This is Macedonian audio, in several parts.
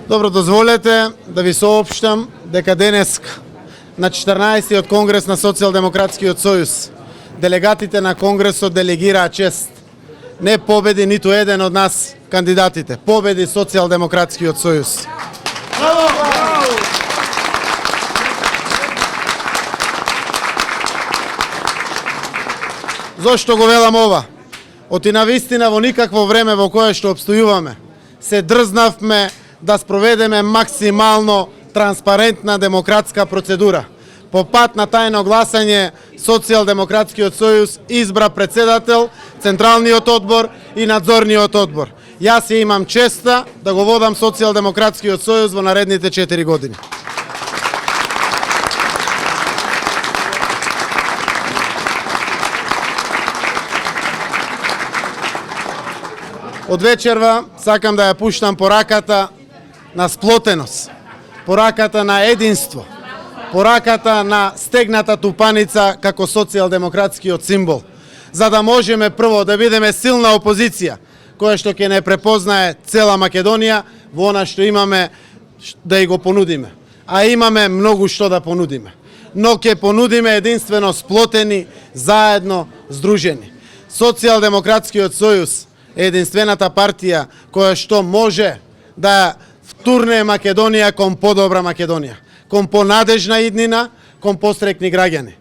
Добро, дозволете да ви соопштам дека денес на 14-тиот конгрес на Социјалдемократскиот сојуз делегатите на конгресот делегираа чест. Не победи ниту еден од нас кандидатите, победи Социјалдемократскиот сојуз. Зошто го велам ова? Оти на вистина во никакво време во кое што обстојуваме, се дрзнавме да спроведеме максимално транспарентна демократска процедура. По пат на тајно гласање, Социјалдемократскиот сојуз избра председател, Централниот одбор и Надзорниот одбор. Јас ја имам честа да го водам Социјалдемократскиот сојуз во наредните 4 години. Од вечерва сакам да ја пуштам пораката на сплотеност, пораката на единство, пораката на стегната тупаница како социјалдемократскиот символ, за да можеме прво да бидеме силна опозиција, која што ќе не препознае цела Македонија во она што имаме да и го понудиме. А имаме многу што да понудиме. Но ќе понудиме единствено сплотени, заедно, здружени. Социјалдемократскиот сојуз е единствената партија која што може да втурне Македонија кон подобра Македонија, кон понадежна иднина, кон пострекни граѓани.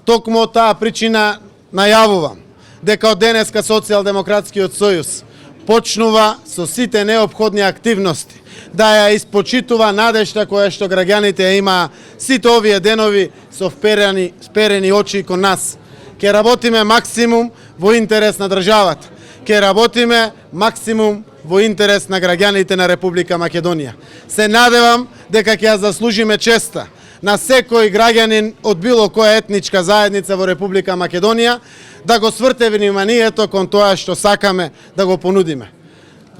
Токму таа причина најавувам дека од денеска Социјалдемократскиот сојуз почнува со сите неопходни активности да ја испочитува надежта која што граѓаните ја имаа сите овие денови со вперени очи кон нас. Ке работиме максимум во интерес на државата. Ке работиме максимум во интерес на граѓаните на Република Македонија. Се надевам дека ќе ја заслужиме честа на секој граѓанин од било која етничка заедница во Република Македонија да го сврте вниманието кон тоа што сакаме да го понудиме.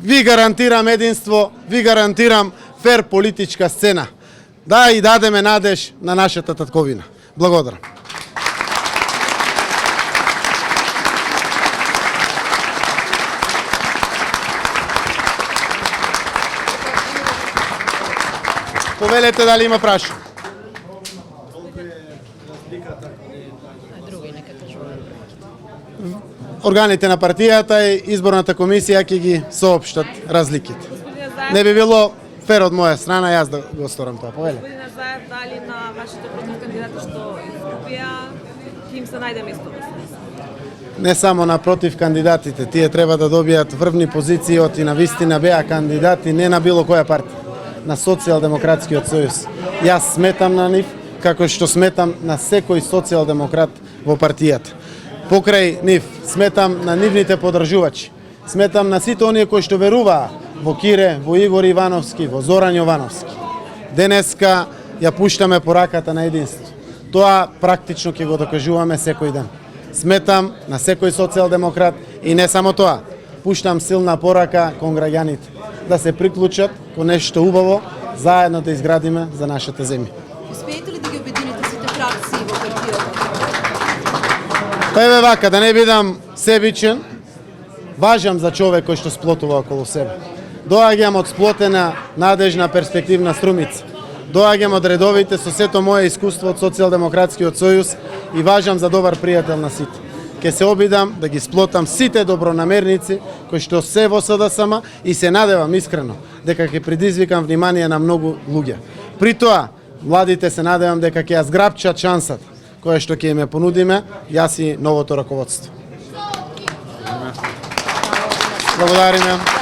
Ви гарантирам единство, ви гарантирам фер политичка сцена. Да и дадеме надеж на нашата татковина. Благодарам. Повелете дали има прашање. Органите на партијата и изборната комисија ќе ги соопштат разликите. Не би било фер од моја страна јас да го сторам тоа. Повелете. Господин Назаев, дали на вашите против кандидати што изгубија, им се најде место да се? Не само на против кандидатите, тие треба да добијат врвни позиции и на вистина беа кандидати не на било која партија, на Социјалдемократскиот сојуз. Јас сметам на нив како што сметам на секој социјалдемократ во партијата. Покрај нив сметам на нивните подржувачи. Сметам на сите оние кои што веруваа во Кире, во Игор Ивановски, во Зоран Јовановски. Денеска ја пуштаме пораката на единство. Тоа практично ќе го докажуваме секој ден. Сметам на секој социјалдемократ и не само тоа. Пуштам силна порака кон граѓаните да се приклучат кон нешто убаво, заедно да изградиме за нашата земја. Успеете ли да ги обедините сите фракции во партијата? Па еве вака, да не бидам себичен, важам за човек кој што сплотува околу себе. Доаѓам од сплотена, надежна, перспективна струмица. Доаѓам од редовите со сето моje искуство од Социјалдемократскиот сојуз и важам за добар пријател на сите. Ке се обидам да ги сплотам сите добронамерници кои што се во СДСМ и се надевам искрено дека ќе предизвикам внимание на многу луѓе. При тоа, младите се надевам дека ќе ја зграпчат шансата која што ќе им ја понудиме јас и новото раководство. Благодариме.